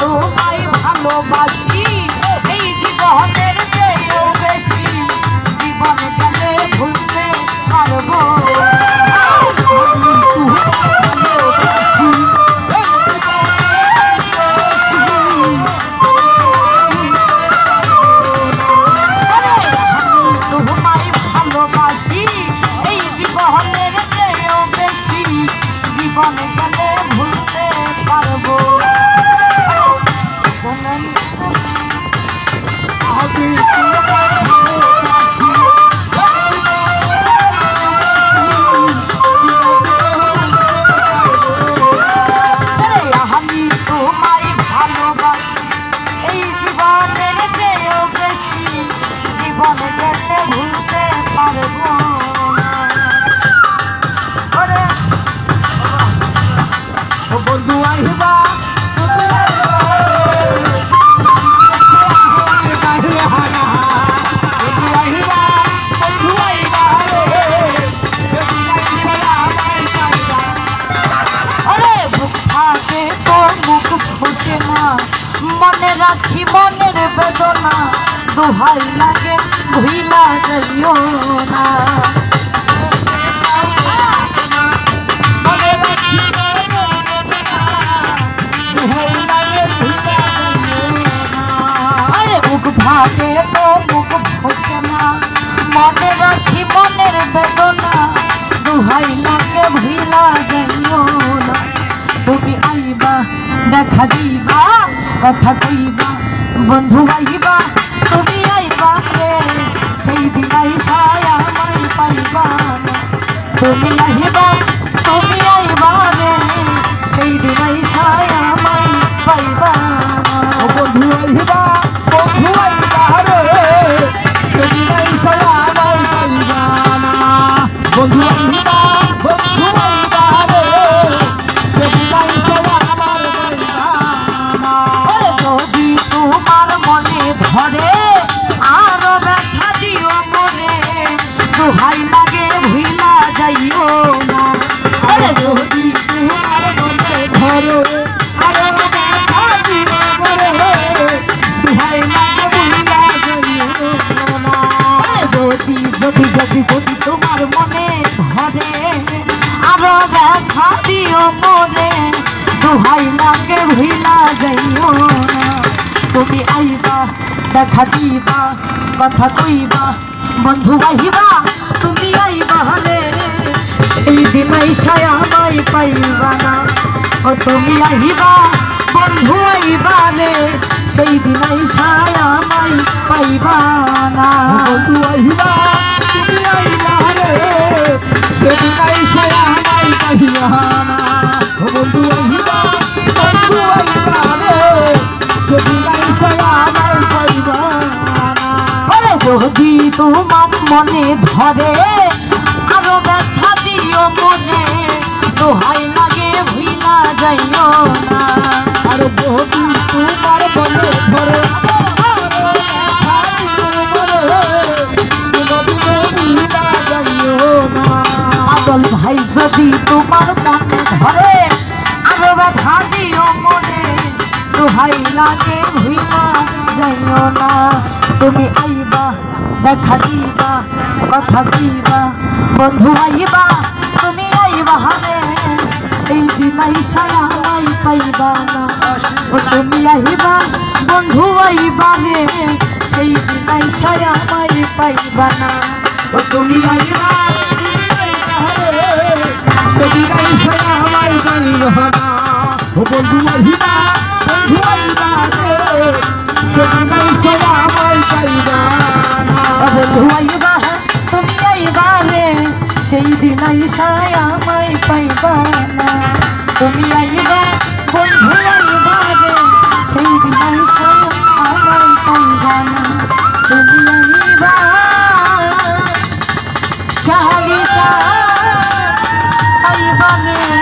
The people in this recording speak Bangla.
তোমায় ভালোবাসি এই জীবনের চেয়েও বেশি জীবন গেলে ভুলতে পারবো মনে রাখি মনের বেদনা দোহাই লাগে ভুইলা যাইও না আরে মুখ ভাগে তো মুখ ফোটে না মনে রাখি মনের বেদনা দোহাই লাগে ভুইলা যাইও না তুমি আইবা দেখা দিবা কথা কইবা বন্ধু আইবা তুমি আইবা রে সেই দিন আইসায় আমায় পাইবা তুমি আইবা রে সেই দিন আইসায় আমায় পাইবা বন্ধু আইবা রে সেদিন আইসায় আমায় পাইবা না বন্ধু আইবা রে সেদিন আইসায় আমায় পাইবা না যদি তোমার মনে ধরে আরো ব্যথা দিও মনে দোহাই লাগে ভুইলা যাইও না আরে যদি তোমার মনে ধরে আরো ব্যথা দিও মনে দোহাই লাগে ভুইলা যাইও না যদি তোমার মনে ধরে আরো ব্যথা দিও মনে দোহাই লাগে ভুইলা যাইও না তুমি আইবা দেখা দিবা কথা কইবা বন্ধু আইবা তুমি আইবা রে সেই দিন আইসায় আমায় পাইবা না ও তুমি আইবা বন্ধু আইবা রে সেই দিন আইসায় আমায় পাইবা না বন্ধু আইবা তুমি আইবা রে সেদিন আইসায় আমায় পাইবা না বন্ধু আইবা রে সেদিন আইসায় আমায় পাইবা না যদি তোমার মনে ধরে আরো ব্যথা দিও মনে দোহাই লাগে ভুইলা যাইও না আর যদি তোমার মনে ধরে আরো ব্যথা দিও মনে ভুইলা যাইও না পাগল ভাই যদি তোমার মনে ধরে আরো ব্যথা দিও মনে দোহাই লাগে ভুইলা যাইও না তুমি আইবা দেখা দিবা কথা দিবা বন্ধু আইবা তুমি আইবা রে সেই দিন আইসায় আমায় পাইবা না ও তুমি আইবা বন্ধু আইবা রে সেই দিন আইসায় আমায় পাইবা না ও তুমি আইবা সেদিন আইসায় আমায় পাইবা না বন্ধু আইবা রে সেদিন আইসায় আমায় পাইবা না বন্ধু আইবা তুমি আইবা রে সেই দিন আইসায় আমায় পাইবা না তুমি আইবা বন্ধু আইবা রে সেই দিন আইসায় আমায় পাইবা না তুমি আইবা শাহালি আইবা রে